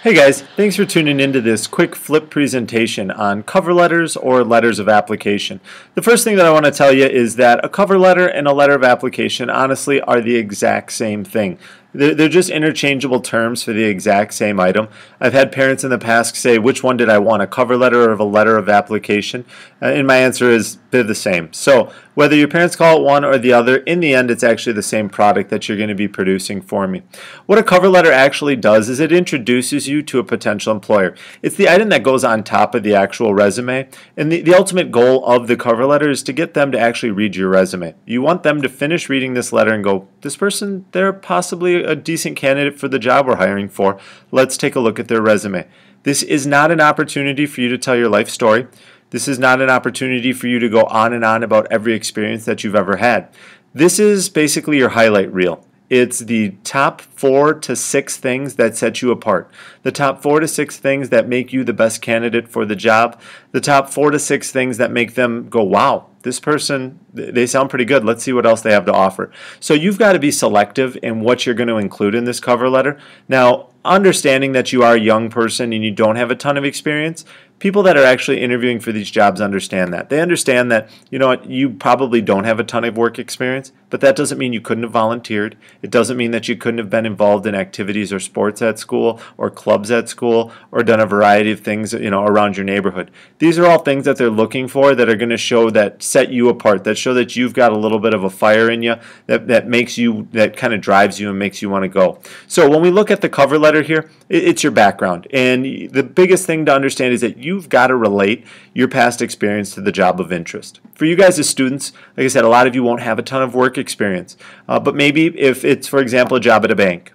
Hey guys, thanks for tuning into this quick flip presentation on cover letters or letters of application. The first thing that I want to tell you is that a cover letter and a letter of application honestly are the exact same thing. They're just interchangeable terms for the exact same item. I've had parents in the past say, which one did I want, a cover letter or a letter of application? And my answer is they're the same. So whether your parents call it one or the other, in the end it's actually the same product that you're going to be producing for me. What a cover letter actually does is it introduces you to a potential employer. It's the item that goes on top of the actual resume, and the ultimate goal of the cover letter is to get them to actually read your resume. You want them to finish reading this letter and go, this person, they're possibly a decent candidate for the job we're hiring for. Let's take a look at their resume. This is not an opportunity for you to tell your life story. This is not an opportunity for you to go on and on about every experience that you've ever had. This is basically your highlight reel. It's the top 4 to 6 things that set you apart. The top 4 to 6 things that make you the best candidate for the job. The top 4 to 6 things that make them go, wow, this person, they sound pretty good. Let's see what else they have to offer. So you've got to be selective in what you're going to include in this cover letter. Now, understanding that you are a young person and you don't have a ton of experience, people that are actually interviewing for these jobs understand that. They understand that, you know what, you probably don't have a ton of work experience, but that doesn't mean you couldn't have volunteered. It doesn't mean that you couldn't have been involved in activities or sports at school or clubs at school or done a variety of things, around your neighborhood. These are all things that they're looking for that are going to show that set you apart, that show that you've got a little bit of a fire in you that makes you, that kind of drives you and makes you want to go. So when we look at the cover letter here, it's your background. And the biggest thing to understand is that you've got to relate your past experience to the job of interest. For you guys as students, like I said, a lot of you won't have a ton of work experience. But maybe if it's, for example, a job at a bank,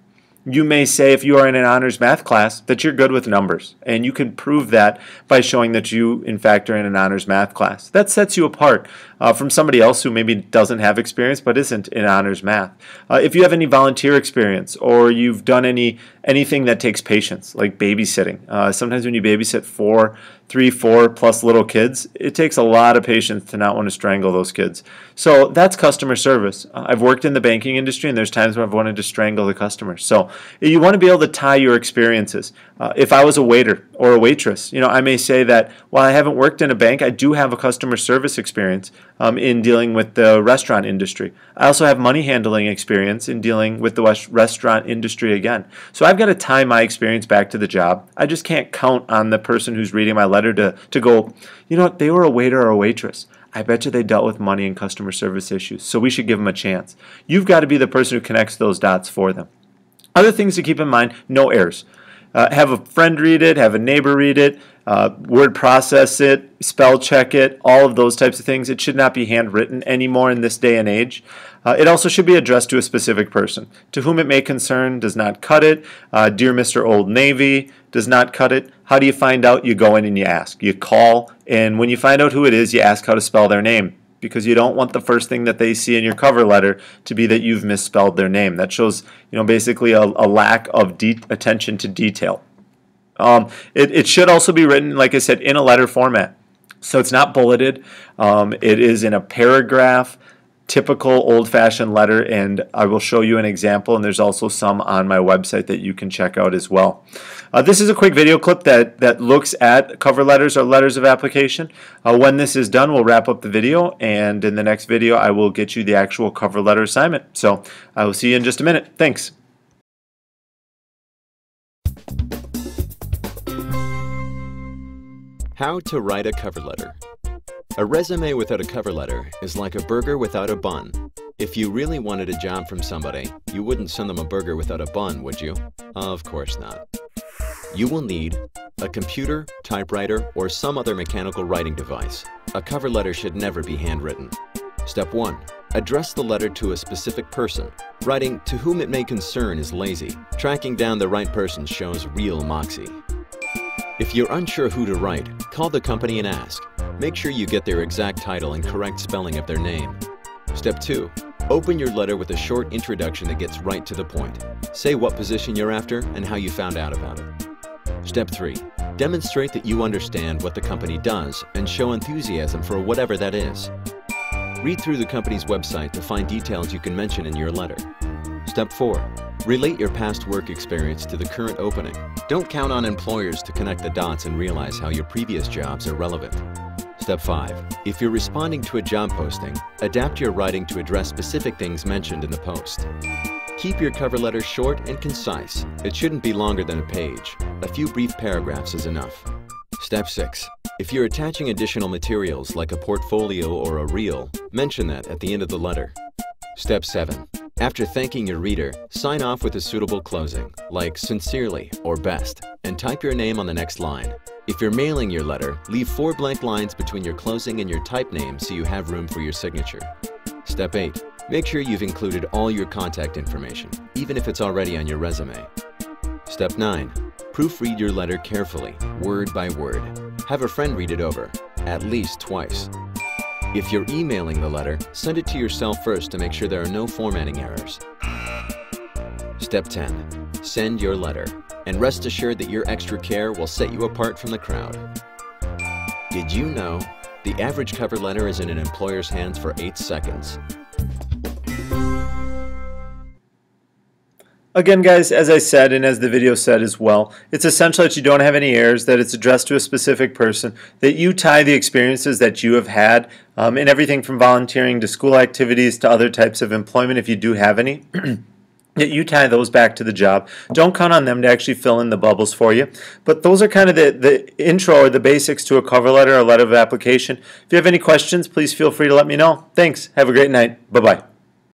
you may say if you are in an honors math class that you're good with numbers, and you can prove that by showing that you in fact are in an honors math class. That sets you apart from somebody else who maybe doesn't have experience but isn't in honors math. If you have any volunteer experience or you've done anything that takes patience, like babysitting. Sometimes when you babysit 3, 4 plus little kids, it takes a lot of patience to not want to strangle those kids. So that's customer service. I've worked in the banking industry and there's times where I've wanted to strangle the customers. So you want to be able to tie your experiences. If I was a waiter or a waitress, I may say that while I haven't worked in a bank, I do have a customer service experience in dealing with the restaurant industry. I also have money handling experience in dealing with the restaurant industry again. So I've got to tie my experience back to the job. I just can't count on the person who's reading my letter to go, they were a waiter or a waitress. I bet you they dealt with money and customer service issues, so we should give them a chance. You've got to be the person who connects those dots for them. Other things to keep in mind, no errors. Have a friend read it, have a neighbor read it, word process it, spell check it, all of those types of things. It should not be handwritten anymore in this day and age. It also should be addressed to a specific person. To whom it may concern does not cut it. Dear Mr. Old Navy does not cut it. How do you find out? You go in and you ask. You call, and when you find out who it is, you ask how to spell their name, because you don't want the first thing that they see in your cover letter to be that you've misspelled their name. That shows, basically a lack of attention to detail. It should also be written, like I said, in a letter format. So it's not bulleted. It is in a paragraph, typical old-fashioned letter, and I will show you an example, and there's also some on my website that you can check out as well. This is a quick video clip that looks at cover letters or letters of application. When this is done, we'll wrap up the video, and in the next video I will get you the actual cover letter assignment. So I will see you in just a minute. Thanks. How to write a cover letter. A resume without a cover letter is like a burger without a bun. If you really wanted a job from somebody, you wouldn't send them a burger without a bun, would you? Of course not. You will need a computer, typewriter, or some other mechanical writing device. A cover letter should never be handwritten. Step 1. Address the letter to a specific person. Writing "to whom it may concern" is lazy. Tracking down the right person shows real moxie. If you're unsure who to write, call the company and ask. Make sure you get their exact title and correct spelling of their name. Step 2. Open your letter with a short introduction that gets right to the point. Say what position you're after and how you found out about it. Step 3. Demonstrate that you understand what the company does and show enthusiasm for whatever that is. Read through the company's website to find details you can mention in your letter. Step 4. Relate your past work experience to the current opening. Don't count on employers to connect the dots and realize how your previous jobs are relevant. Step 5. If you're responding to a job posting, adapt your writing to address specific things mentioned in the post. Keep your cover letter short and concise. It shouldn't be longer than a page. A few brief paragraphs is enough. Step 6. If you're attaching additional materials like a portfolio or a reel, mention that at the end of the letter. Step 7. After thanking your reader, sign off with a suitable closing, like "Sincerely" or "Best," and type your name on the next line. If you're mailing your letter, leave 4 blank lines between your closing and your type name so you have room for your signature. Step 8. Make sure you've included all your contact information, even if it's already on your resume. Step 9. Proofread your letter carefully, word by word. Have a friend read it over, at least twice. If you're emailing the letter, send it to yourself first to make sure there are no formatting errors. Step 10. Send your letter, and rest assured that your extra care will set you apart from the crowd. Did you know the average cover letter is in an employer's hands for 8 seconds? Again, guys, as I said, and as the video said as well, it's essential that you don't have any errors, that it's addressed to a specific person, that you tie the experiences that you have had in everything from volunteering to school activities to other types of employment, if you do have any, that you tie those back to the job. Don't count on them to actually fill in the bubbles for you. But those are kind of the intro or the basics to a cover letter or letter of application. If you have any questions, please feel free to let me know. Thanks. Have a great night. Bye-bye.